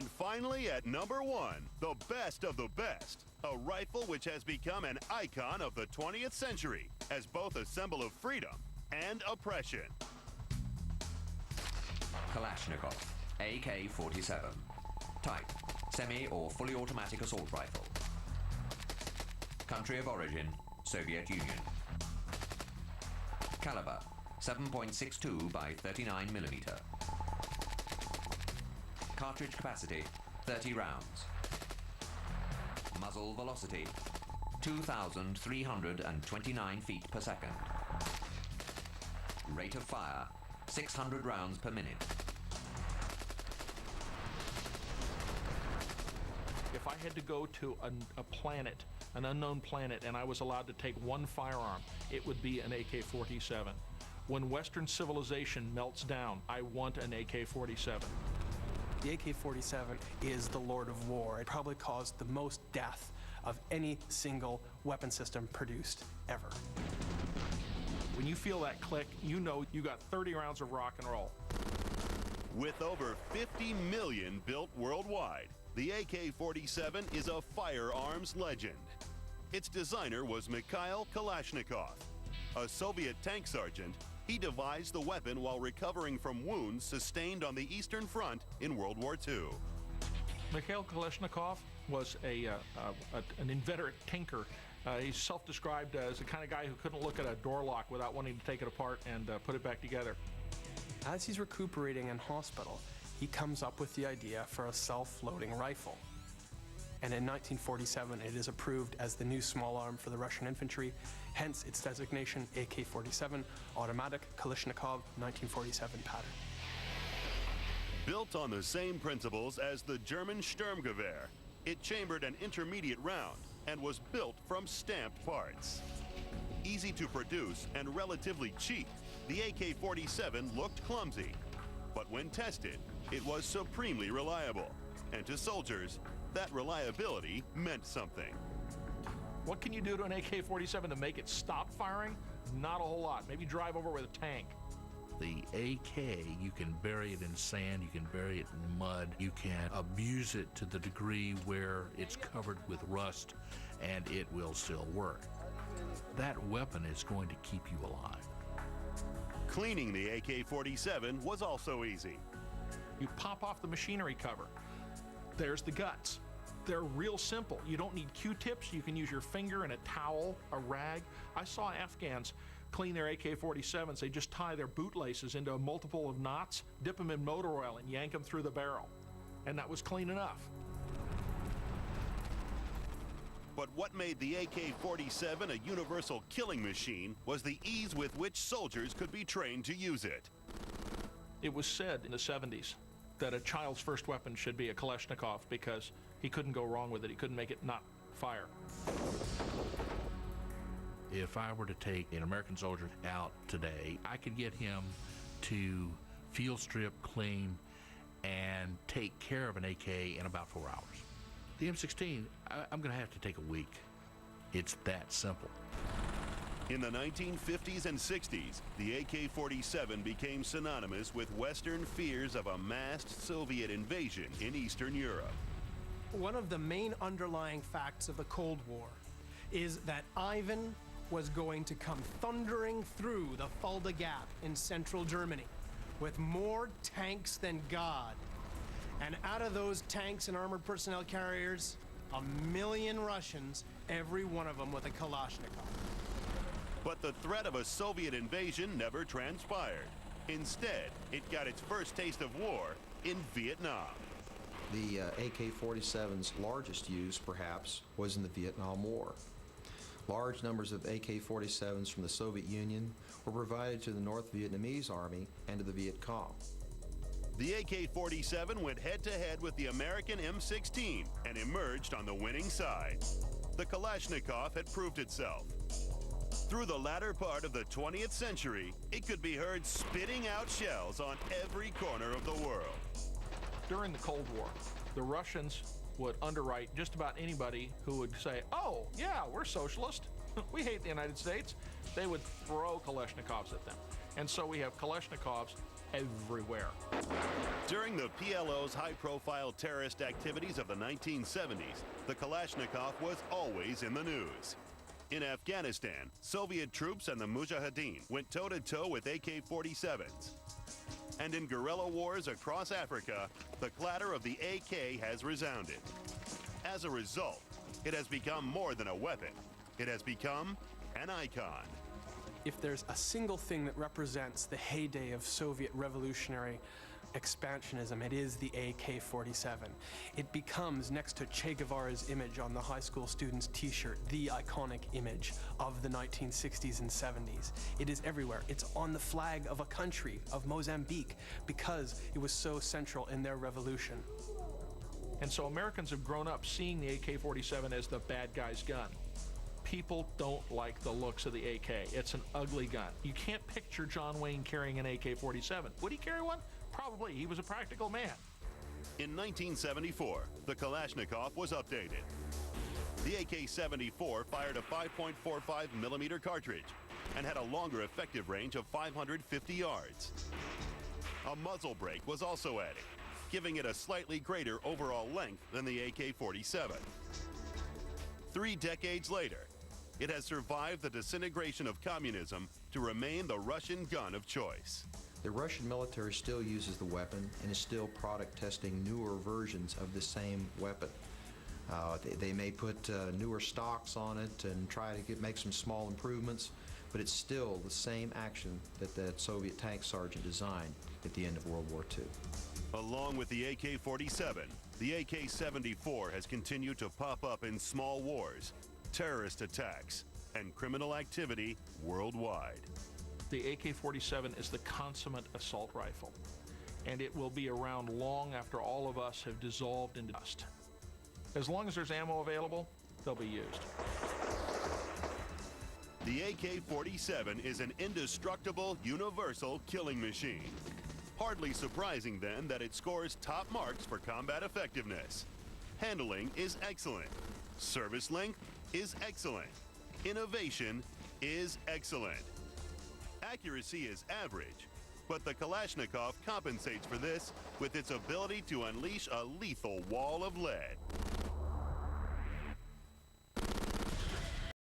And finally, at number 1, the best of the best. A rifle which has become an icon of the 20th century as both a symbol of freedom and oppression. Kalashnikov, AK-47. Type, semi or fully automatic assault rifle. Country of origin, Soviet Union. Caliber, 7.62 by 39 millimeter. Cartridge capacity, 30 rounds. Muzzle velocity, 2,329 feet per second. Rate of fire, 600 rounds per minute. If I had to go to a planet, an unknown planet, and I was allowed to take one firearm, it would be an AK-47. When Western civilization melts down, I want an AK-47. The AK-47 is the Lord of War. It probably caused the most death of any single weapon system produced ever. When you feel that click, you know you got 30 rounds of rock and roll. With over 50 million built worldwide, the AK-47 is a firearms legend. Its designer was Mikhail Kalashnikov. A Soviet tank sergeant, he devised the weapon while recovering from wounds sustained on the Eastern Front in World War II. Mikhail Kalashnikov was an inveterate tinker. He's self-described as the kind of guy who couldn't look at a door lock without wanting to take it apart and put it back together. As he's recuperating in hospital, he comes up with the idea for a self-loading rifle. And in 1947, it is approved as the new small arm for the Russian infantry, hence its designation AK-47, Automatic Kalashnikov 1947 pattern. Built on the same principles as the German Sturmgewehr, it chambered an intermediate round and was built from stamped parts. Easy to produce and relatively cheap, the AK-47 looked clumsy. But when tested, it was supremely reliable. And to soldiers, that reliability meant something. What can you do to an AK-47 to make it stop firing? Not a whole lot. Maybe drive over with a tank. The AK, you can bury it in sand, you can bury it in mud, you can abuse it to the degree where it's covered with rust and it will still work. That weapon is going to keep you alive. Cleaning the AK-47 was also easy. You pop off the machinery cover. There's the guts. They're real simple. You don't need Q-tips. You can use your finger and a towel, a rag. I saw Afghans clean their AK-47s. They just tie their bootlaces into a multiple of knots, dip them in motor oil, and yank them through the barrel. And that was clean enough. But what made the AK-47 a universal killing machine was the ease with which soldiers could be trained to use it. It was said in the 70s that a child's first weapon should be a Kalashnikov because he couldn't go wrong with it. He couldn't make it not fire. If I were to take an American soldier out today, I could get him to field strip, clean, and take care of an AK in about 4 hours. The M16, I'm going to have to take a week. It's that simple. In the 1950s and 60s, the AK-47 became synonymous with Western fears of a massed Soviet invasion in Eastern Europe. One of the main underlying facts of the Cold War is that Ivan was going to come thundering through the Fulda Gap in central Germany with more tanks than God. And out of those tanks and armored personnel carriers, 1 million Russians, every one of them with a Kalashnikov. But the threat of a Soviet invasion never transpired. Instead, it got its first taste of war in Vietnam. The AK-47's largest use, perhaps, was in the Vietnam War. Large numbers of AK-47s from the Soviet Union were provided to the North Vietnamese Army and to the Viet Cong. The AK-47 went head-to-head with the American M16 and emerged on the winning side. The Kalashnikov had proved itself. Through the latter part of the 20th century, it could be heard spitting out shells on every corner of the world. During the Cold War, the Russians would underwrite just about anybody who would say, oh, yeah, we're socialist. We hate the United States. They would throw Kalashnikovs at them. And so we have Kalashnikovs everywhere. During the PLO's high-profile terrorist activities of the 1970s, the Kalashnikov was always in the news. In Afghanistan, Soviet troops and the Mujahideen went toe-to-toe with AK-47s. And in guerrilla wars across Africa, the clatter of the AK has resounded. As a result, it has become more than a weapon. It has become an icon. If there's a single thing that represents the heyday of Soviet revolutionary expansionism, it is the AK-47. It becomes, next to Che Guevara's image on the high school student's t-shirt, the iconic image of the 1960s and 70s. It is everywhere. It's on the flag of a country, of Mozambique, because it was so central in their revolution. And so Americans have grown up seeing the AK-47 as the bad guy's gun. People don't like the looks of the AK. It's an ugly gun. You can't picture John Wayne carrying an AK-47. Would he carry one? Probably. He was a practical man. In 1974, the Kalashnikov was updated. The AK-74 fired a 5.45 millimeter cartridge and had a longer effective range of 550 yards. A muzzle brake was also added, giving it a slightly greater overall length than the AK-47. 3 decades later, it has survived the disintegration of communism to remain the Russian gun of choice. The Russian military still uses the weapon and is still product testing newer versions of the same weapon. They may put newer stocks on it and try to make some small improvements, but it's still the same action that the Soviet tank sergeant designed at the end of World War II. Along with the AK-47, the AK-74 has continued to pop up in small wars, terrorist attacks, and criminal activity worldwide. The AK-47 is the consummate assault rifle, and it will be around long after all of us have dissolved into dust. As long as there's ammo available, they'll be used. The AK-47 is an indestructible, universal killing machine. Hardly surprising then that it scores top marks for combat effectiveness. Handling is excellent. Service length is excellent. Innovation is excellent. Accuracy is average, but the Kalashnikov compensates for this with its ability to unleash a lethal wall of lead.